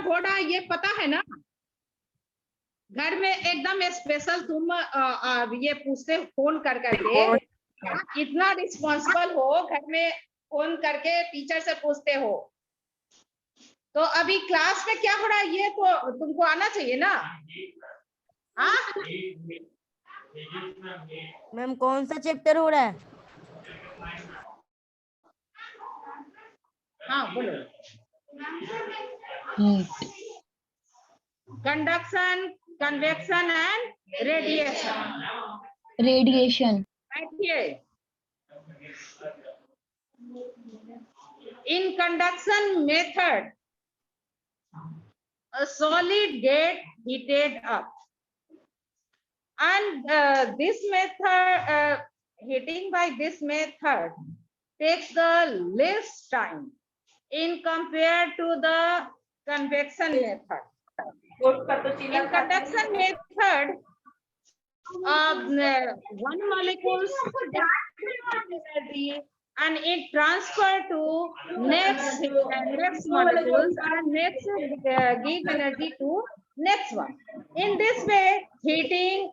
घोड़ा ये पता है ना, घर में एकदम स्पेशल तुम ये पूछते फोन कर करके, इतना रिस्पॉन्सिबल हो, घर में फोन करके टीचर से पूछते हो। तो अभी क्लास में क्या हो रहा है ये तो तुमको आना चाहिए ना। हाँ मैम कौन सा चैप्टर हो रहा है? हाँ बोलो। Conduction, convection and radiation. Radiation. बैठिए। In conduction method, a solid get heated up, and this method, heating by this method takes the less time in compared to the convection method. In conduction method, one molecule energy and it transfer to next molecules and next give energy to next one. In this way, heating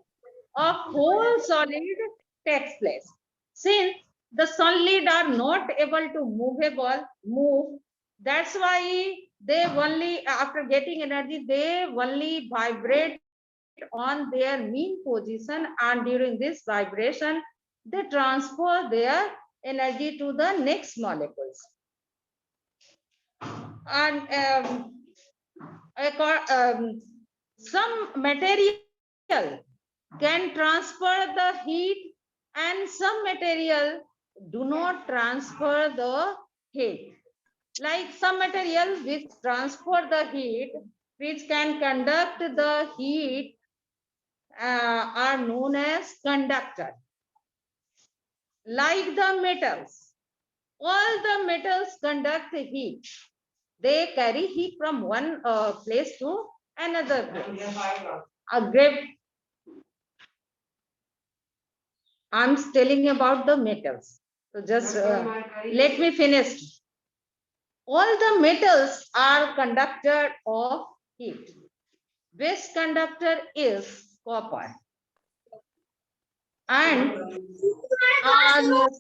of whole solid takes place. Since the solid are not able to move, that's why they only, after getting energy, they only vibrate on their mean position, and during this vibration they transfer their energy to the next molecules. And some material can transfer the heat and some material do not transfer the heat. Like some material which transfer the heat, which can conduct the heat, are known as conductor. Like the metals, all the metals conduct heat. They carry heat from one place to another place. I'm telling about the metals. So just let me finish. All the metals are conductor of heat. Best conductor is copper. And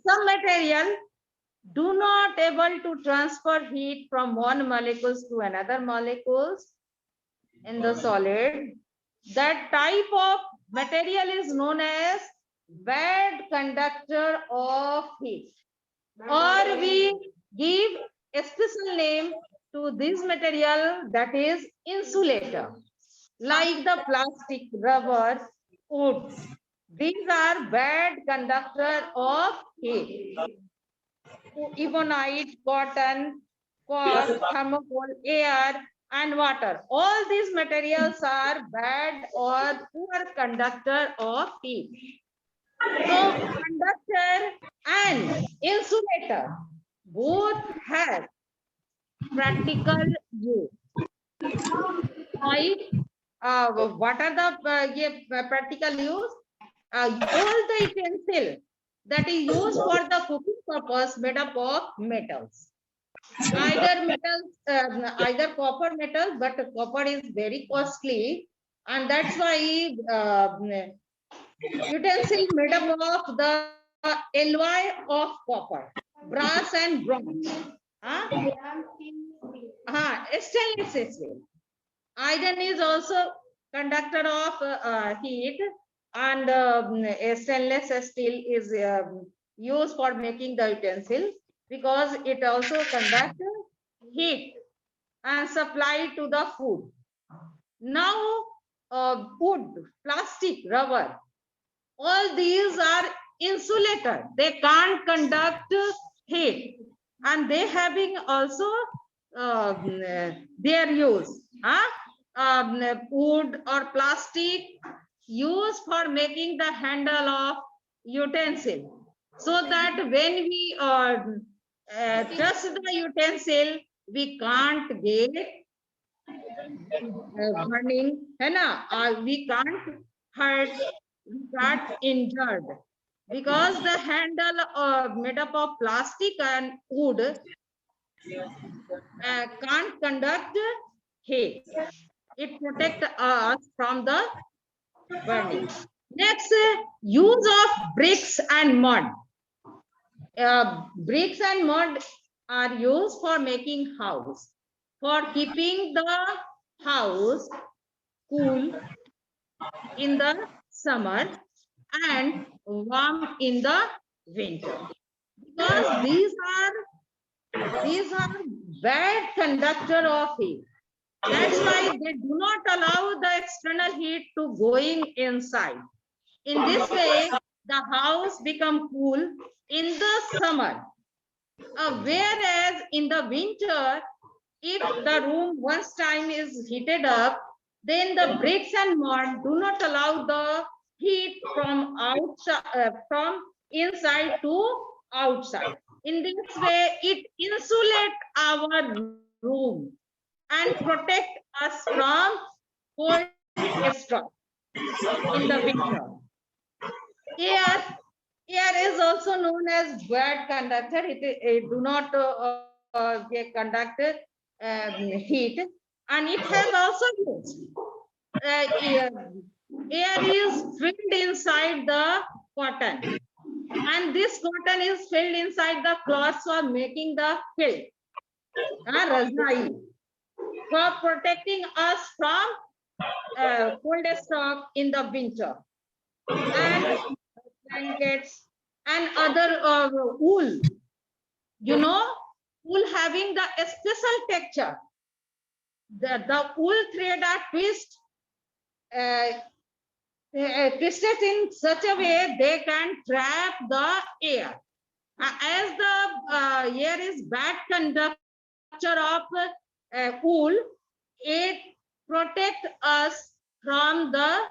some material do not able to transfer heat from one molecules to another molecules in the solid. That type of material is known as bad conductor of heat, or we give a special name to this material, that is insulator, like the plastic, rubber, wood. These are bad conductor of heat. Ebonite, cotton, cork, thermocol, air, and water. All these materials are bad or poor conductor of heat. So conductor and insulator both have practical use. Like what are the practical use? All the utensil that is used for the cooking purpose made up of metals. Either metals, either copper metal, but copper is very costly, and that's why utensil made up of the alloy of copper, brass and bronze. Stainless steel. Iron is also conductor of heat, and stainless steel is used for making the utensil because it also conducts heat and supply to the food. Now, wood, plastic, rubber, all these are insulator. They can't conduct heat, and they having also their use. Wood or plastic used for making the handle of utensil, so that when we touch the utensil, we can't get burning, है ना? We can't hurt, we got injured, because the handle made up of plastic and wood can't conduct heat. It protects us from the burning. Next, use of bricks and mud. Bricks and mud are used for making house, for keeping the house cool in the summer and warm in the winter. Because these are bad conductor of heat. That's why they do not allow the external heat to going inside. In this way, the house become cool in the summer. Whereas in the winter, if the room once time is heated up, then the bricks and mud do not allow the heat from outside, from inside to outside. In this way, it insulates our room and protect us from cold stroke in the winter. Air is also known as bad conductor. It do not conduct heat, and it has also used. Air is filled inside the cotton, and this cotton is filled inside the cloths for making the quilt, razai, for protecting us from cold stroke in the winter, and blankets and other wool. You know, wool having the special texture. The wool thread are twisted in such a way they can trap the air. As the air is bad conductor of wool, it protect us from the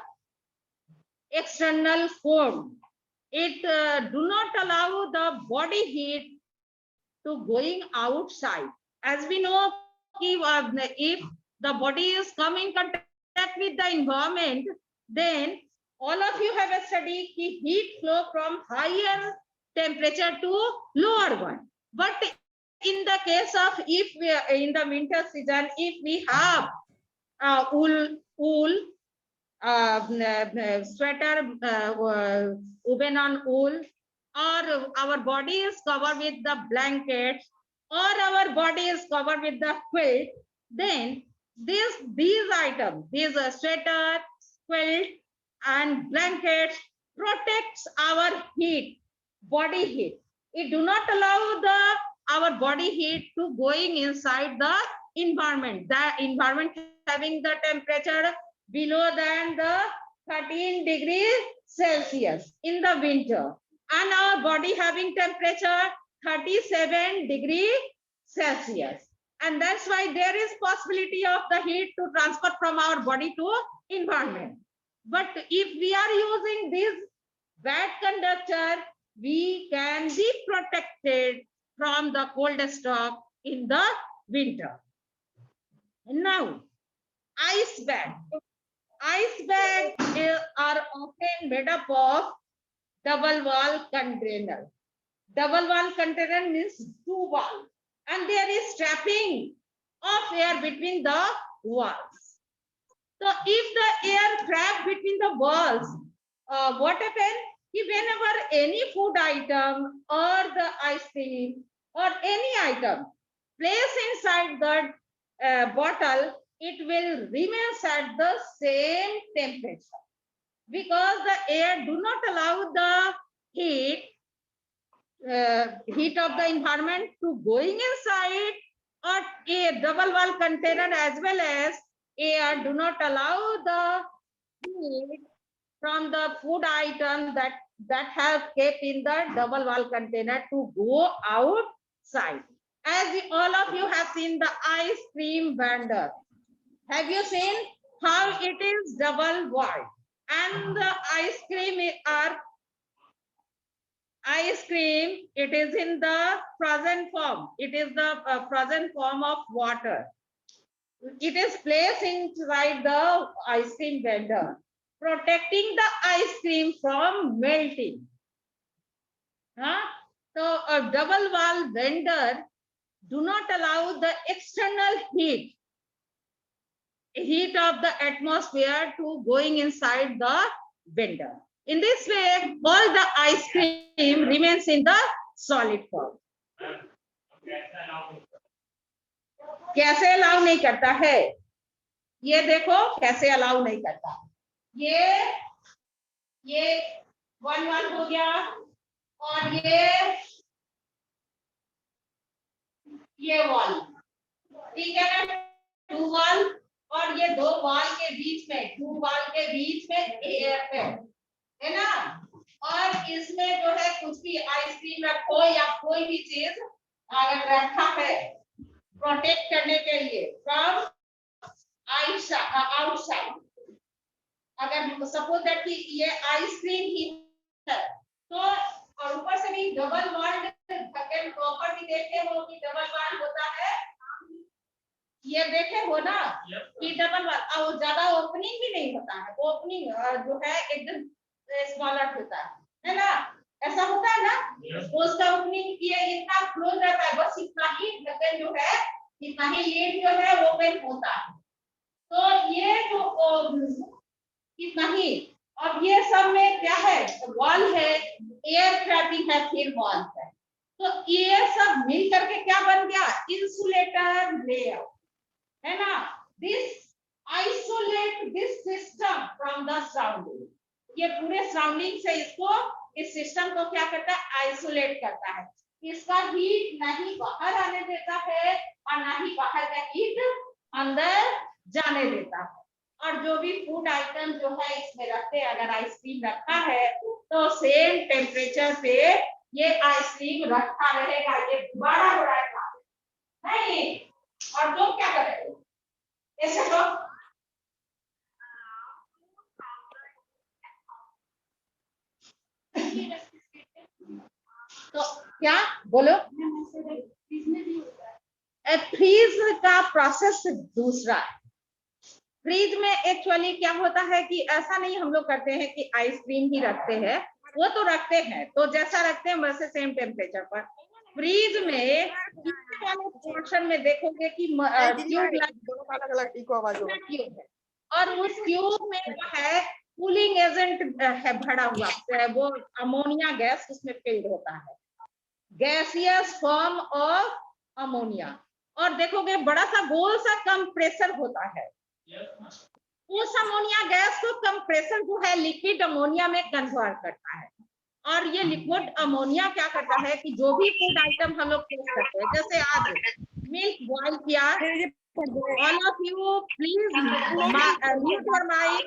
external cold. It do not allow the body heat to going outside. As we know, if the body is come in contact with the environment, then all of you have studied heat flow from higher temperature to lower one. But in the case of if we are in the winter season, if we have wool sweater, woven on wool, or our body is covered with the blanket, or our body is covered with the quilt, then these items, these sweater, quilt, and blankets protects our heat, body heat. It do not allow our body heat to going inside the environment. The environment having the temperature below than the 13 degrees Celsius in the winter, and our body having temperature 37 degrees Celsius. And that's why there is possibility of the heat to transfer from our body to environment. But if we are using this bad conductor, we can be protected from the cold stroke in the winter. And now, ice bag. Ice bags are often made up of double wall container. Double wall container means two walls, and there is trapping of air between the walls. So if the air trapped between the walls, what happens? If whenever any food item or the ice cream or any item placed inside the bottle, it will remain at the same temperature, because the air do not allow the heat of the environment to going inside, or a double wall container as well as air do not allow the heat from the food item that have kept in the double wall container to go outside. As all of you have seen the ice cream vendor, have you seen how it is double walled, and the ice cream it is in the frozen form. It is the frozen form of water. It is placed inside the ice cream vendor, protecting the ice cream from melting. So a double wall vendor do not allow the external heat heat of the atmosphere to going inside the blender. In this way, all the ice cream remains in the solid form. कैसे allow नहीं करता है? ये देखो कैसे allow नहीं करता. ये 1 हो गया और ये वॉल, ठीक है ना, 2 वॉल और ये 2 वॉल के बीच में, 2 वॉल के बीच में एयर है ना. और इसमें जो है कुछ भी आइसक्रीम रखो या कोई भी चीज अगर रखा है प्रोटेक्ट करने के लिए फ्रॉम आउटसाइड, अगर सपोज दैट कि ये आइसक्रीम ही है तो, और ऊपर से भी डबल वॉल्ड ढक्कन प्रॉपर भी देखे हो कि डबल वॉल्ड होता है, ये देखे हो ना कि डबल वॉल्ड और ज्यादा ओपनिंग भी नहीं होता है, ओपनिंग जो है एकदम स्मॉलर होता है ना, ऐसा होता है ना. तो उसका ओपनिंग ये इतना क्लोज रहता है, बस इतना ही ढक्कन जो है, इतना ही लीड जो है ओपन होता है. तो ये जो इतना ही, और ये सब में क्या है, वॉल है, एयर ट्रैपिंग है, फिर वॉल है. तो ये सब मिल करके क्या बन गया, इंसुलेटर लेयर है ना. This isolate this system from the surrounding. ये पूरे सराउंडिंग से इसको, इस सिस्टम को क्या करता है, आइसोलेट करता है. इसका हीट नहीं बाहर आने देता है और ना ही बाहर का हीट अंदर जाने देता है. और जो भी फूड आइटम जो है इसमें रखते हैं, अगर आइसक्रीम रखा है तो सेम टेम्परेचर पे ये आइसक्रीम रखा रहेगा, ये बड़ा रहेगा नहीं. और तो क्या करेंगे, ऐसे तो क्या बोलो, फ्रीज का प्रोसेस दूसरा है. फ्रीज में एक्चुअली क्या होता है कि ऐसा नहीं हम लोग करते हैं कि आइसक्रीम ही रखते हैं, वो तो रखते हैं तो जैसा रखते हैं वैसे सेम टेम्परेचर पर. फ्रीज में वाले पोर्शन में देखोगे कि ट्यूब है और उस ट्यूब में जो है कूलिंग एजेंट है भरा हुआ है, वो अमोनिया गैस उसमें फिल्ड होता है, गैसियस फॉर्म ऑफ अमोनिया. और देखोगे बड़ा सा गोल सा कंप्रेसर होता है, उस अमोनिया गैस को कंप्रेसर जो है लिक्विड अमोनिया में कन्वर्ट करता है. और ये लिक्विड अमोनिया क्या करता है कि जो भी फूड आइटम हम लोग टेस्ट करते हैं, जैसे आज मिल्क बॉईल किया, all of you please mute your mic,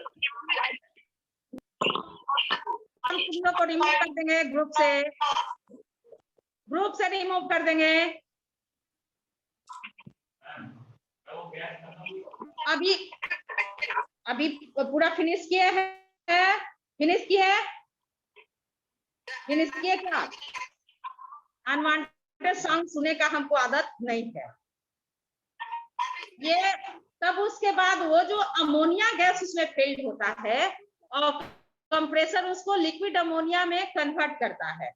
हम तुम लोग को रिमूव कर देंगे ग्रुप से रिमूव कर देंगे. अभी पूरा फिनिश किए हैं, फिनिश किए क्या? अनवांटेड सॉन्ग सुने का हमको आदत नहीं है. ये तब उसके बाद वो जो अमोनिया गैस उसमें फिल्ड होता है और कंप्रेसर उसको लिक्विड अमोनिया में कन्वर्ट करता है.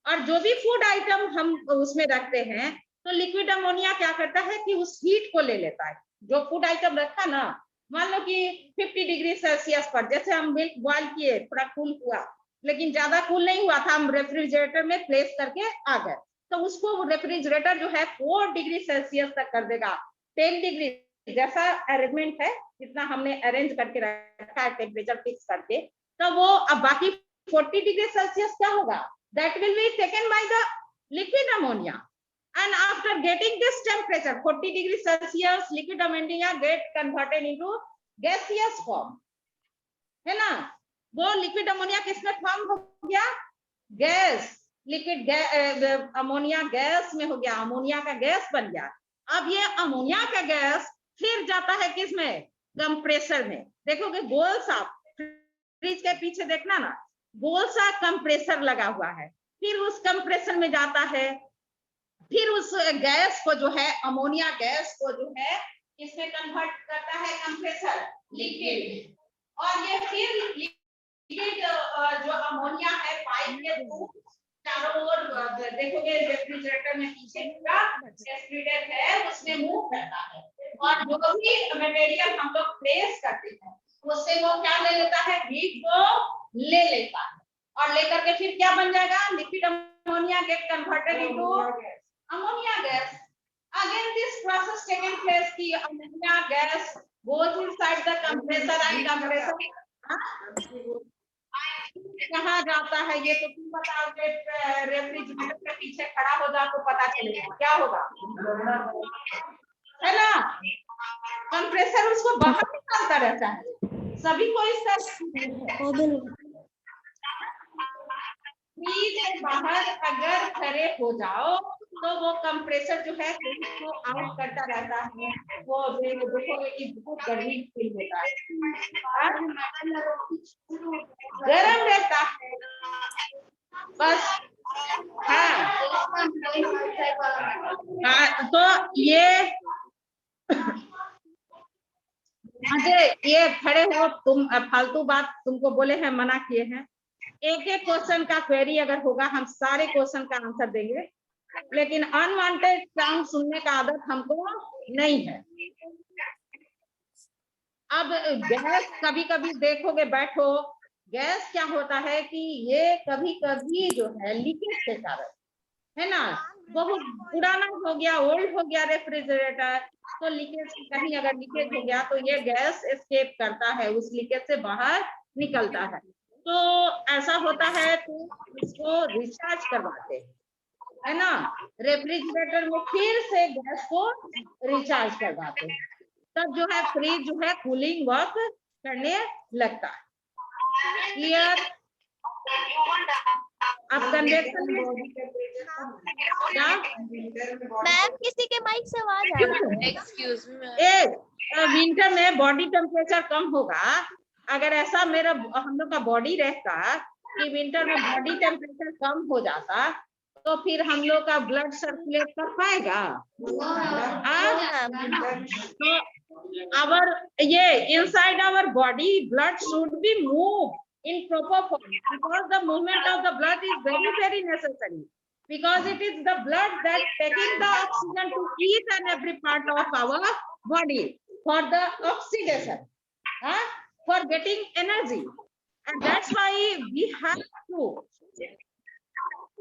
और जो भी फूड आइटम हम उसमें रखते हैं तो लिक्विड अमोनिया क्या करता है कि उस हीट को ले लेता है. जो फूड आइटम रखा ना, मान लो कि 50 डिग्री सेल्सियस पर, जैसे हम मिल्क बॉईल किए, थोड़ा कूल हुआ लेकिन ज्यादा कूल नहीं हुआ था, हम रेफ्रिजरेटर में प्लेस करके आ गए, तो उसको रेफ्रिजरेटर जो है 4 डिग्री सेल्सियस तक कर देगा. 10 डिग्री जैसा अरेंजमेंट है, जितना हमने अरेंज करके रखा है टेम्परेचर फिक्स करके, तो वो अब बाकी 40 डिग्री सेल्सियस क्या होगा, that will be taken by the liquid ammonia. And after getting this temperature 40 degrees Celsius, liquid ammonia get converted into gaseous form, है ना. वो लिक्विड अमोनिया किसमें फॉर्म हो गया, गैस, लिक्विड अमोनिया गैस में हो गया, अमोनिया का गैस बन गया. अब ये अमोनिया का गैस फिर जाता है किसमें, कंप्रेसर में. देखोगे गोल सा, फ्रिज के पीछे देखना ना, गोल सा कंप्रेसर लगा हुआ है, फिर उस कंप्रेसर में जाता है, फिर उस गैस को जो है, अमोनिया गैस को जो है इसमें कन्वर्ट करता है कंप्रेसर लिक्विड. और ये फिर लिक्विड जो अमोनिया है पाइप के थ्रू चारों ओर देखोगे रेफ्रिजरेटर में पीछे पूरा एक्सप्रेडेड है, उसमें मूव करता है. और जो भी मटेरियल हम लोग प्लेस करते हैं उससे वो क्या ले लेता है, हीट को ले लेता है और लेकर के फिर क्या बन जाएगा, liquid ammonia get converted into ammonia gas. Again this process taking place की ammonia gas goes inside the compressor and compressor कहाँ जाता है ये तो तुम बताओगे. रेफ्रिजरेटर के पीछे खड़ा हो जा तो पता चलेगा क्या होगा, है ना. कंप्रेसर उसको बाहर निकालता रहता है. सभी को इसका फ्रीज के बाहर अगर खड़े हो जाओ तो वो कंप्रेसर जो है उसको आउट करता रहता है. वो देखोगे कि बहुत गर्मी फील होता है, गर्म रहता है बस. हाँ तो ये खड़े हो तुम, फालतू बात तुमको बोले हैं, मना किए हैं. एक एक क्वेश्चन का क्वेरी अगर होगा हम सारे क्वेश्चन का आंसर देंगे, लेकिन अनवांटेड साउंड सुनने का आदत हमको नहीं है. अब गैस कभी कभी देखोगे, बैठो, गैस क्या होता है कि ये कभी कभी जो है लीकेज के कारण, है ना, बहुत पुराना हो गया, ओल्ड हो गया रेफ्रिजरेटर, तो लीकेज कहीं अगर लीकेज हो गया तो ये गैस एस्केप करता है, उस लीकेज से बाहर निकलता है. तो ऐसा होता है तो इसको रिचार्ज करवाते हैं, है ना, रेफ्रिजरेटर में फिर से गैस को रिचार्ज करवाते हैं, तब जो है फ्रिज जो है कूलिंग वर्क करने लगता है. क्लियर. अब कन्वेक्शन क्या, मैम किसी के माइक से आवाज आ रहा है. Excuse me. विंटर में बॉडी टेम्परेचर कम होगा. अगर ऐसा मेरा हम लोग का बॉडी रहता कि विंटर में बॉडी टेम्परेचर कम हो जाता तो फिर हम लोग का ब्लड सर्कुलेट कर पाएगा. तो our ये inside our body blood should be moved in proper form, because the movement of the blood is very necessary, because it is the blood that taking the oxygen to each and every part of our body for the oxidation, for getting energy, and that's why we have to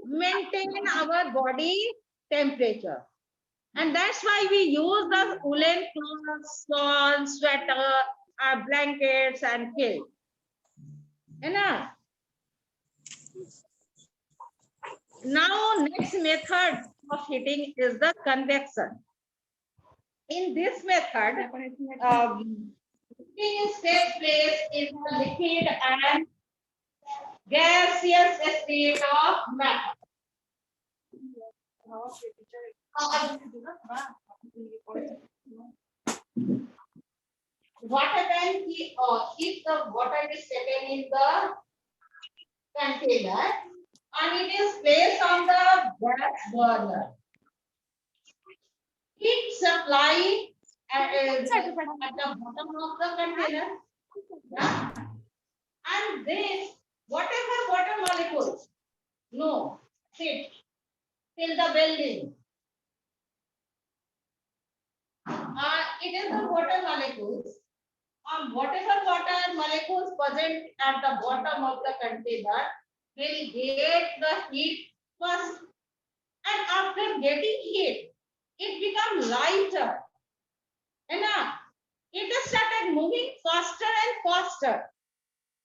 maintain our body temperature. And that's why we use the woolen clothes, shawls, sweater, blankets, and kilt. Enough. Now, next method of heating is the convection. In this method, heating takes place in the liquid and gaseous state of matter. What happens if the water is taken in the container and it is placed on the gas burner, heat supply at the bottom of the container, and this whatever water molecules sit till the building. It is the water molecules. Whatever water molecules present at the bottom of the container will get the heat first, and after getting heat, it becomes lighter. And it has started moving faster and faster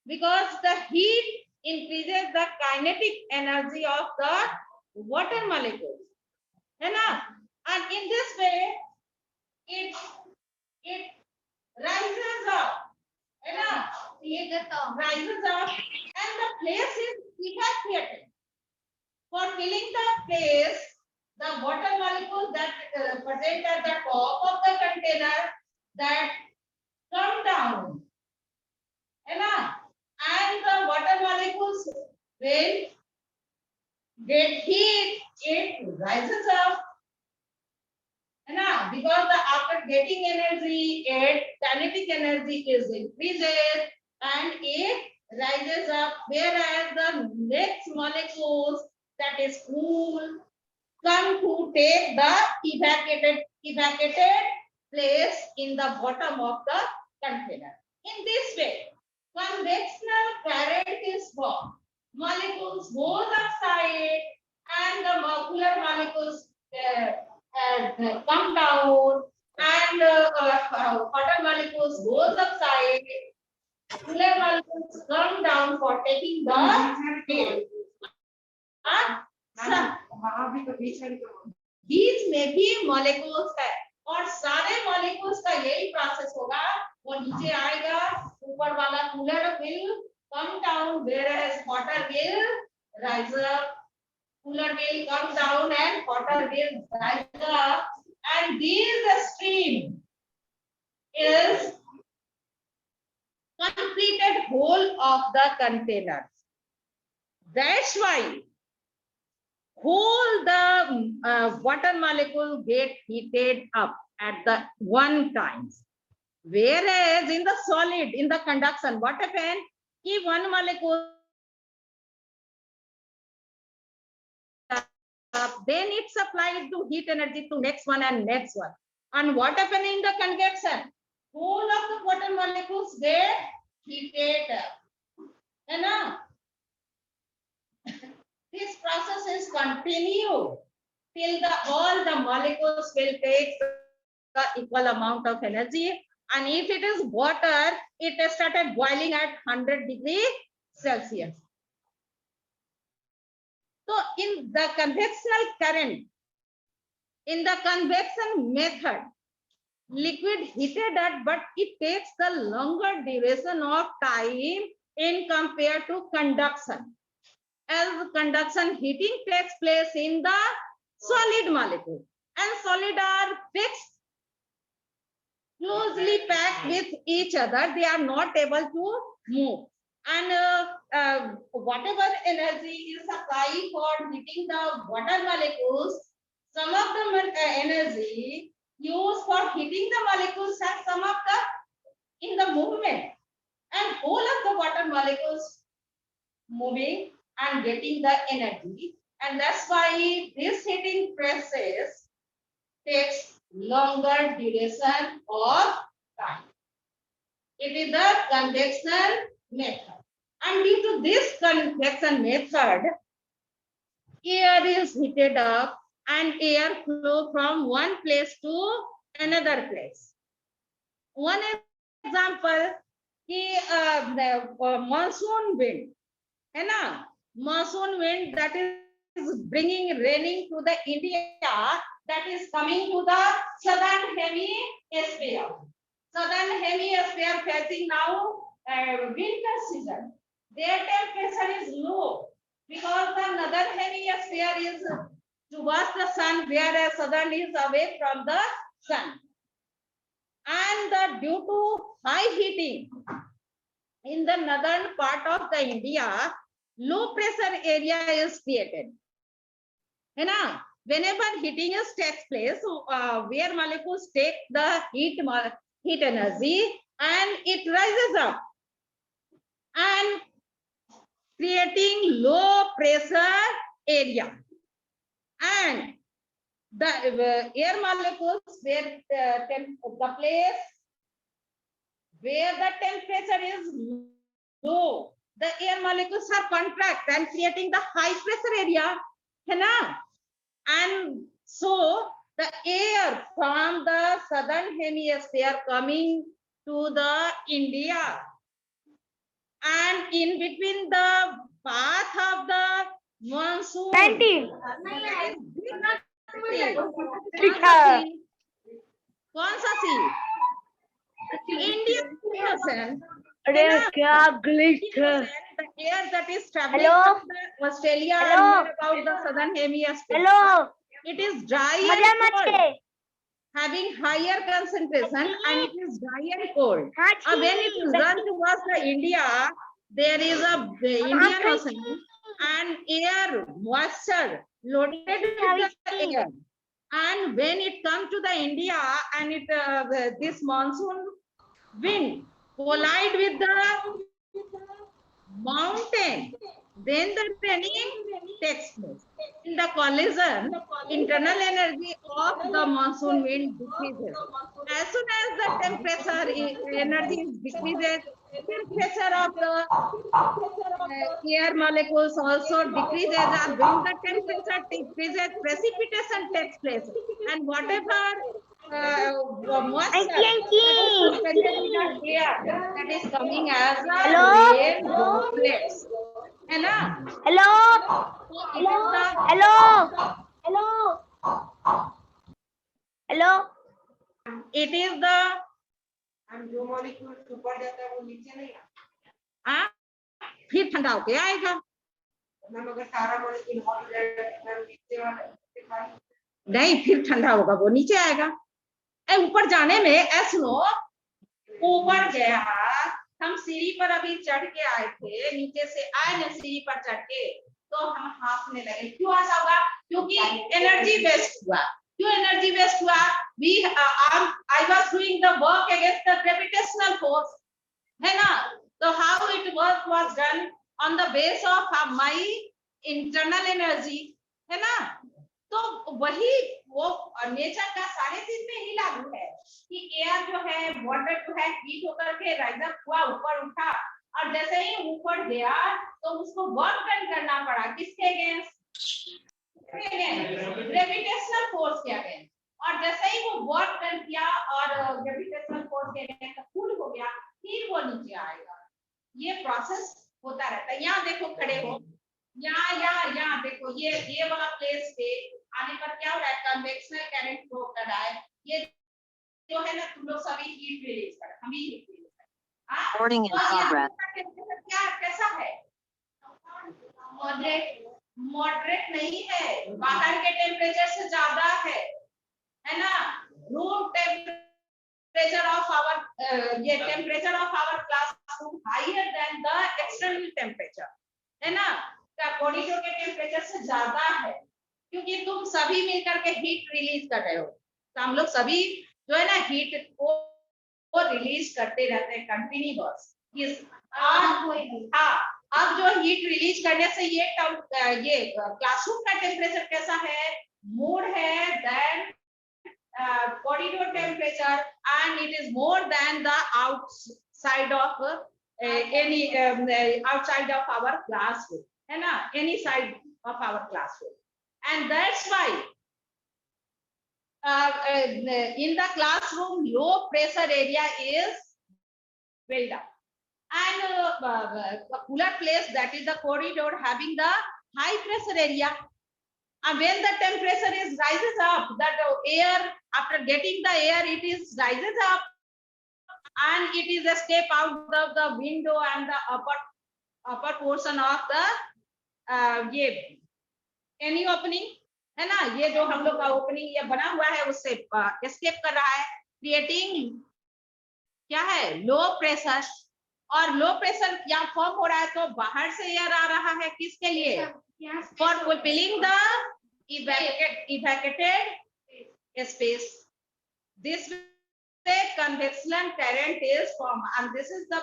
because the heat increases the kinetic energy of the water molecules. And in this way, it rises up. Rises up, and the place is evacuated. For filling the place, the water molecules that present at the top of the container that come down. And the water molecules will get heat, it rises up. Because after getting energy, kinetic energy is increases and it rises up, whereas the next molecules that is cool come to take the evacuated placed in the bottom of the container. In this way, convectional current is formed. Molecules goes upside and the cooler molecules come down and hotter molecules goes upside. Cooler molecules come down for taking the heat. बीच में भी molecules है और सारे molecules का यही process होगा वो नीचे आएगा ऊपर वाला cooler will come down whereas water will rise up cooler will come down and water will rise up and this stream is completed whole of the container. That's why whole the water molecule get heated up at the one time. Whereas in the solid, in the conduction, what happened? If one molecule then it supplied to heat energy to next one and next one. And what happened in the convection? Whole of the water molecules get heated up. You know? This process is continue till all the molecules will take the equal amount of energy. And if it is water, it has started boiling at 100 degrees Celsius. So in the convectional current, in the convection method, liquid heated at, but it takes the longer duration of time in compared to conduction. As conduction heating takes place in the solid molecule and solid are fixed, closely packed with each other, they are not able to move. And whatever energy is supplied for heating the water molecules, some of the energy used for heating the molecules and some of the in the movement, and whole of the water molecules moving and getting the energy, and that's why this heating process takes longer duration of time. It is the convection method, and due to this convection method, air is heated up and air flow from one place to another place. One example, the monsoon wind, है ना? Monsoon wind that is bringing raining to the India, that is coming to the southern hemisphere. Southern hemisphere facing now winter season. Their temperature is low because the northern hemisphere is towards the sun, whereas southern is away from the sun. And due to high heating in the northern part of the India, low pressure area is created. है ना? Whenever heating takes place, where molecules take the heat energy and it rises up and creating low pressure area. And the air molecules where the place where the temperature is low, the air molecules are contract and creating the high pressure area, है ना? And so the air from the southern hemisphere coming to the India, and in between the path of the monsoon. 90. कौन सा सी? Indian Ocean. अरे क्या glitch है? The air that is traveling Hello? from the Australia Hello? and about the southern hemisphere. Hello. It is dry मजा and मत cold, के. having higher concentration, and it is dry and cold. हाँ, When it runs towards the India, there is the Indian Ocean and air moisture loaded with the air. And when it comes to the India and it this monsoon wind collide with the mountain, then the training takes place. In the collision, internal energy of the monsoon wind decreases. As soon as the energy is decreases, temperature of the air molecules also decreases, and when the temperature decreases, precipitation takes place, and whatever moisture that is present in the air, that is coming as a rain droplets. है ना? Hello So it is the hello hello it is the जो molecule ऊपर जाता है वो नीचे नहीं आता, फिर ठंडा होके आएगा। मगर सारा मॉलिक्यूल हॉट हो जाएगा, नीचे वाला नहीं, फिर ठंडा होगा, वो नीचे आएगा। ऊपर जाने में सुनो, ऊपर गया, हम सीढ़ी पर अभी चढ़ के आए थे, नीचे से आए ना सीढ़ी पर चढ़ के, तो हम हाफने लगे। क्यों ऐसा हुआ? क्योंकि एनर्जी वेस्ट हुआ। क्यों एनर्जी वेस्ट हुआ? I was doing the work against the gravitational force, है ना? तो how it was done on the base of my internal energy, है ना? तो वही वो नेचर का सारे चीज में ही लागू है कि एयर जो है, वाटर जो है, हीट होकर के राइज अप हुआ, ऊपर उठा, और जैसे ही ऊपर गया तो उसको वर्क डन करना पड़ा। किसके अगेंस्ट? ग्रेविटेशनल फोर्स के अगेंस्ट। और जैसे ही वो वर्क डन किया और ग्रेविटेशनल फोर्स के अगेंस्ट कूल हो गया, फिर वो नीचे आएगा। ये प्रोसेस होता रहता है। यहाँ देखो, खड़े हो, यहाँ देखो, ये वाला प्लेस पे आने पर क्या हो रहा है? कन्वेक्शनल करंट फ्लो कर रहा है। ये जो है ना, तुम लोग सभी हीट रिलीज कर, हम ही हीट रिलीज कर। Recording in progress. क्या कैसा है? मॉडरेट नहीं है, बाहर के टेम्परेचर से ज्यादा है ना? रूम टेम्परेचर ऑफ आवर ये temperature of our classroom higher than the external temperature, है ना? कॉरिडोर के टेम्परेचर से ज्यादा है, क्योंकि तुम सभी मिलकर के हीट रिलीज कर रहे हो। तो हम लोग सभी जो है ना, हीट को रिलीज करते रहते हैं कंटिन्यूअस। हाँ, अब जो हीट रिलीज करने से ये क्लासरूम का टेम्परेचर कैसा है? मोर है than corridor temperature, and it is more than the outside of outside of our classroom, है ना? Any side of our classroom, and that's why in the classroom low pressure area is built up, and a cooler place, that is the corridor, having the high pressure area. And when the temperature is rises up, that air, after getting the air, it is rises up, and it is escape out of the window and the upper portion of the ये any opening, है ना? ये जो हम लोग का opening ये बना हुआ है, उससे एस्केप कर रहा है, क्रिएटिंग क्या है? Low pressure. और लो प्रेशर यहाँ फॉर्म हो रहा है, तो बाहर से एयर आ रहा है, किसके लिए? For fulfilling the evacuated space. This way convection current is formed, and this is the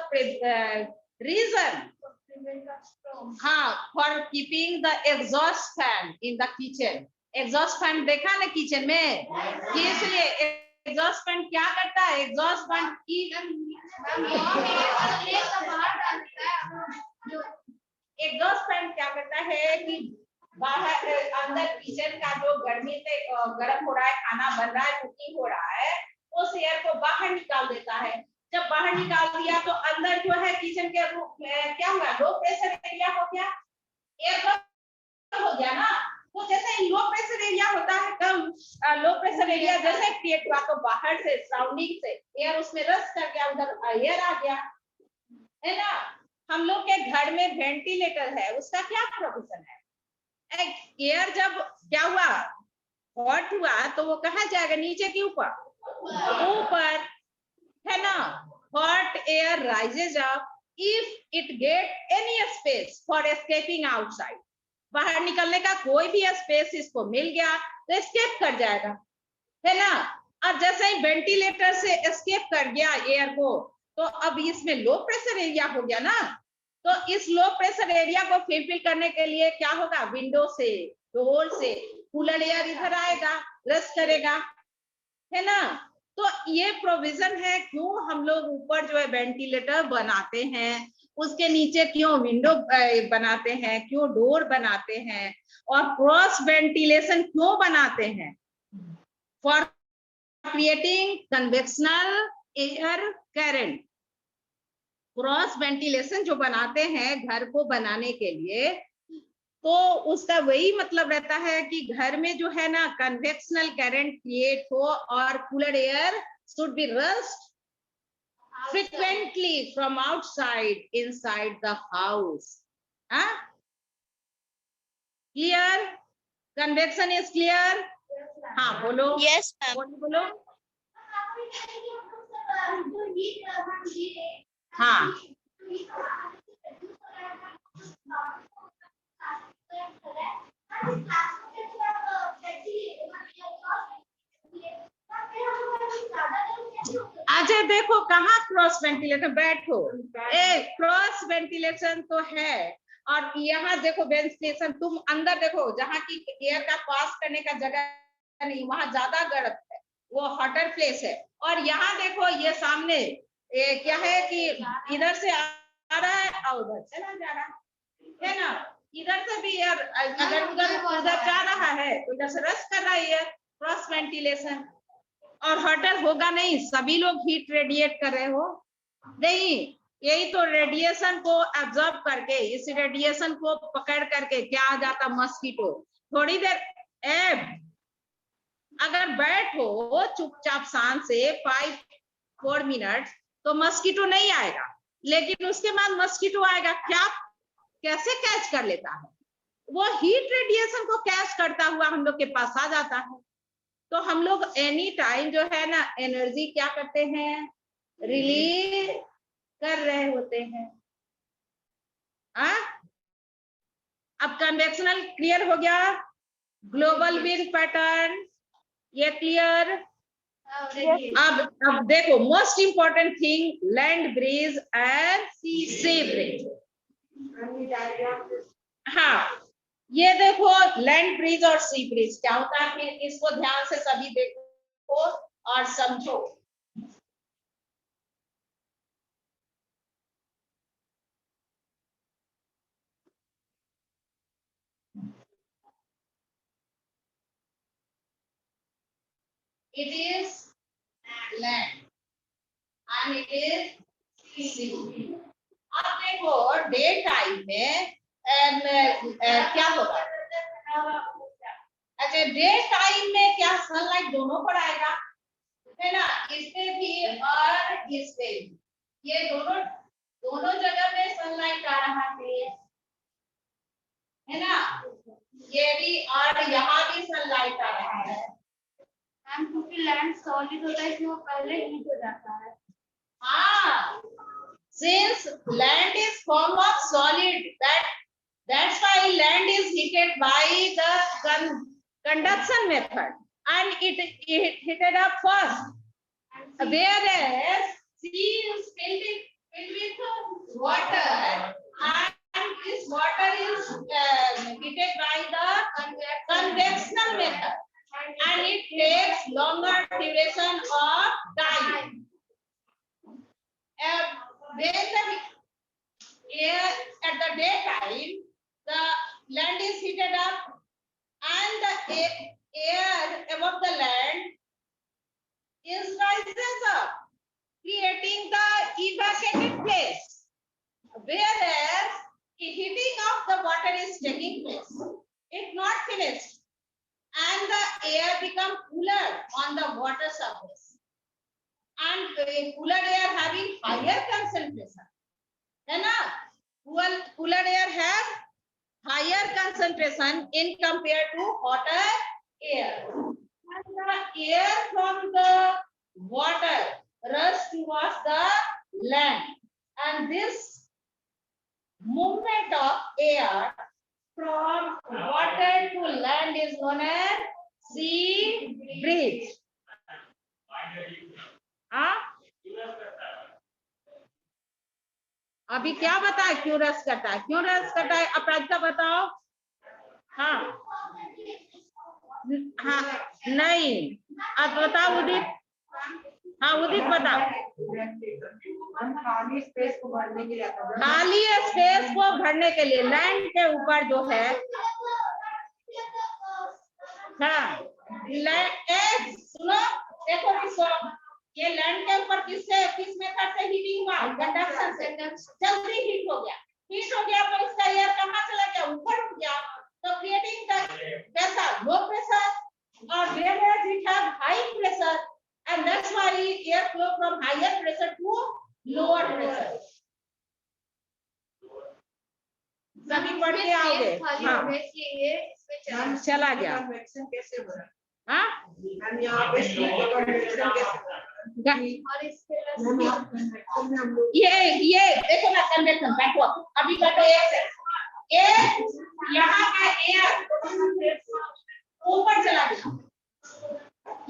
reason for keeping the exhaust fan in the kitchen. Exhaust fan देखा ना किचन में? इसलिए एग्जॉस्ट फैन क्या करता है? एग्जॉस्ट फैन की exhaust fan क्या करता है कि बाहर अंदर किचन का जो गर्मी से गर्म हो रहा है, खाना बन रहा है, कुकिंग हो रहा है, उस एयर को बाहर निकाल देता है। जब बाहर निकाल दिया तो अंदर जो है किचन के रूप में क्या हुआ? लो प्रेशर एरिया हो गया, एयर हो गया ना। तो जैसे लो प्रेशर एरिया होता है, कम लो प्रेशर एरिया जैसे क्रिएट हुआ, तो बाहर से सराउंडिंग से एयर उसमें रस कर गया, उधर एयर आ गया, है ना? हम लोग के घर में वेंटिलेटर है, उसका क्या प्रोफेशन है? एयर जब क्या हुआ? हॉट हुआ, तो वो कहाँ जाएगा? नीचे के ऊपर, ऊपर, है ना? Hot air rises up if it get any space for escaping outside. बाहर निकलने का कोई भी स्पेस इसको मिल गया तो एस्केप कर जाएगा, है ना? अब जैसे ही वेंटिलेटर से एस्केप कर गया एयर को, तो अब इसमें लो प्रेशर एरिया हो गया ना, तो इस लो प्रेशर एरिया को फिल करने के लिए क्या होगा, विंडो से, डोर से कूलर एयर इधर आएगा, रश करेगा, है ना। तो ये प्रोविजन है क्यों हम लोग ऊपर जो है वेंटिलेटर बनाते हैं, उसके नीचे क्यों विंडो बनाते हैं, क्यों डोर बनाते हैं, और क्रॉस वेंटिलेशन क्यों बनाते हैं, for creating convectional air current. Cross ventilation जो बनाते हैं घर को बनाने के लिए, तो उसका वही मतलब रहता है कि घर में जो है ना कन्वेक्शनल करंट क्रिएट हो और cooler air should be rust frequently from outside inside the house. Clear? Convection is clear? हाँ बोलो, Yes, ma'am. बोलो। हाँ अच्छा देखो कहाँ क्रॉस वेंटिलेशन, बैठो, क्रॉस वेंटिलेशन तो है, और यहाँ देखो वेंटिलेशन, तुम अंदर देखो जहाँ की एयर का पास करने का जगह नहीं, वहां ज्यादा गर्म है, वो हॉटर प्लेस है। और यहाँ देखो ये सामने क्या है कि इधर से आ रहा है और उधर चला जा रहा है ना, इधर से भी एयर अगर उधर जा रहा है तो इधर से रश कर रहा है एयर, क्रॉस वेंटिलेशन। और हॉटर होगा नहीं, सभी लोग हीट रेडिएट कर रहे हो नहीं, यही तो रेडिएशन को एब्जॉर्ब करके, इस रेडिएशन को पकड़ करके क्या आ जाता, मस्कीटो। थोड़ी देर अगर बैठो चुपचाप शांत से 5-4 मिनट तो मस्कीटो नहीं आएगा, लेकिन उसके बाद मस्कीटो आएगा। क्या, कैसे कैच कर लेता है, वो हीट रेडिएशन को कैच करता हुआ हम लोग के पास आ जाता है। तो हम लोग एनी टाइम जो है ना एनर्जी क्या करते हैं, रिलीज कर रहे होते हैं। अब कन्वेक्शनल क्लियर हो गया, ग्लोबल विंड पैटर्न ये क्लियर। अब देखो most important thing, land bridge and sea bridge. हाँ ये देखो लैंड ब्रिज और सी ब्रिज क्या होता है, फिर इसको ध्यान से सभी देखो और समझो। It is land and it is sea. अब देखो डे टाइम में क्या होगा, अच्छा डे टाइम में क्या सनलाइट दोनों पर आएगा, है ना, इससे भी और इससे भी, ये दोनों जगह में सनलाइट आ रहा है ना, ये भी और यहाँ भी सनलाइट आ रहा है। क्योंकि लैंड सॉलिड होता है इसलिए वो पहले हीट हो जाता है। हाँ, since land is form of solid, that's why land is heated by the conduction method, and it heated up first, whereas sea is filled with water, and this water is heated by the convectional method, and it takes longer duration of time. When the air at the daytime, the land is heated up and the air above the land is rises up, creating the evacuated place. Whereas the heating of the water is taking place, it's not finished, and the air become cooler on the water surface. And cooler air having higher concentration, है ना, cooler air have higher concentration in compared to hotter air, and the air from the water rush towards the land, and this movement of air from water to land is known as sea breeze. अभी क्या बताए क्यों रस करता है, क्यों रस करता है, अपराजिता बताओ। हाँ हाँ नहीं, अब बताओ उदित। हाँ उदित बताओ। खाली स्पेस को भरने के लिए आता है। खाली स्पेस को भरने के लिए लैंड के ऊपर जो है, हाँ सुनो देखो किसको, ये लैंड के ऊपर किस मेथड से हीटिंग हुआ, कंडक्शन से, जल्दी हीट हो गया, हीट हो गया तो इसका एयर कहाँ चला गया, ऊपर उठ गया, तो क्रिएटिंग प्रेशर, लो प्रेशर, और whereas it has high pressure and that's why air flow from higher pressure to lower pressure. सभी पढ़ के आओगे। हाँ चला गया। कन्वेक्शन कैसे हो रहा है? हाँ हम यहाँ पे स्टील का कन्वेक्शन कैसे हो रहा है? और इसके हम यहाँ कन्वेक्शन में हम लोग ये देखो ना कन्वेक्शन, बैठो अभी बैठो एक यहाँ का एयर ऊपर चला गया,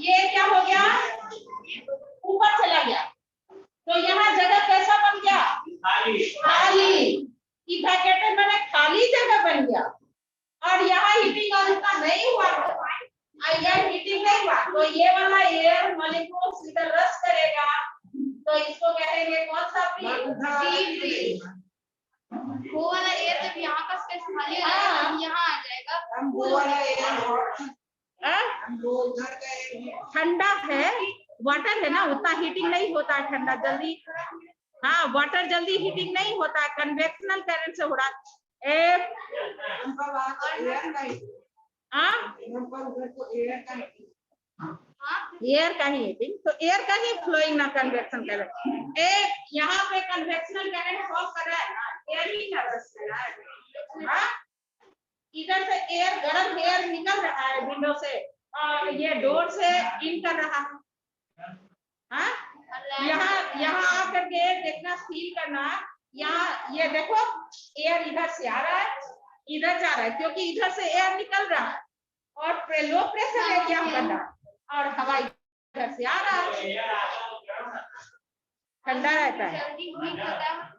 ये क्या हो गया, ऊपर चला गया, तो यहाँ जगह कैसा बन गया, खाली, इवेकेटेड माने खाली जगह बन गया, और यहाँ हीटिंग और इतना नहीं हुआ, एयर हीटिंग नहीं हुआ, तो ये वाला एयर मॉलिक्यूल्स इधर रस करेगा, तो इसको कहेंगे कौन सा फ्री, वो वाला एयर जब यहाँ का स्पेस खाली हो जाएगा हम यहाँ आ जाएगा। हम वो वाला एयर हॉट, हाँ? हम वो उधर का एयर ठंडा है, वाटर है ना, उतना हीटिंग नहीं होता है ठंडा जल्दी, हाँ वाटर जल्दी हीटिंग नहीं होता है, कन्वेक्शनल करंट से हो रहा है। हमका वहाँ का एयर का ही, हमका उधर को एयर का ही, एयर का ही हीटिंग, तो एयर का ही फ्लोइंग ना कन्वेक्शन करंट, एक यहाँ पे कन्वेक्शनल करंट फ्लो कर रहा है ना, एयर ही का रस कर रहा है, हाँ? इधर से एयर, गर्म एयर निकल रहा है विंडो से, और ये डोर से इन कर रहा है, हाँ? यहाँ आकर के देखना, फील करना, यहाँ ये देखो एयर इधर से आ रहा है, इधर जा रहा है, क्योंकि इधर से एयर निकल रहा है, और लो प्रेशर है क्या करना, और हवा इधर से आ रहा है, ठंडा रहता है,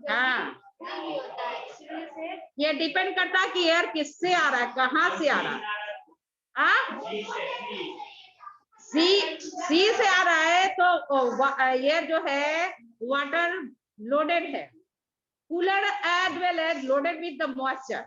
हाँ ये डिपेंड करता है कि एयर किससे आ रहा है, कहाँ से आ रहा है, सी से आ रहा है, तो एयर जो है वाटर लोडेड है, cooler as well as loaded with the moisture.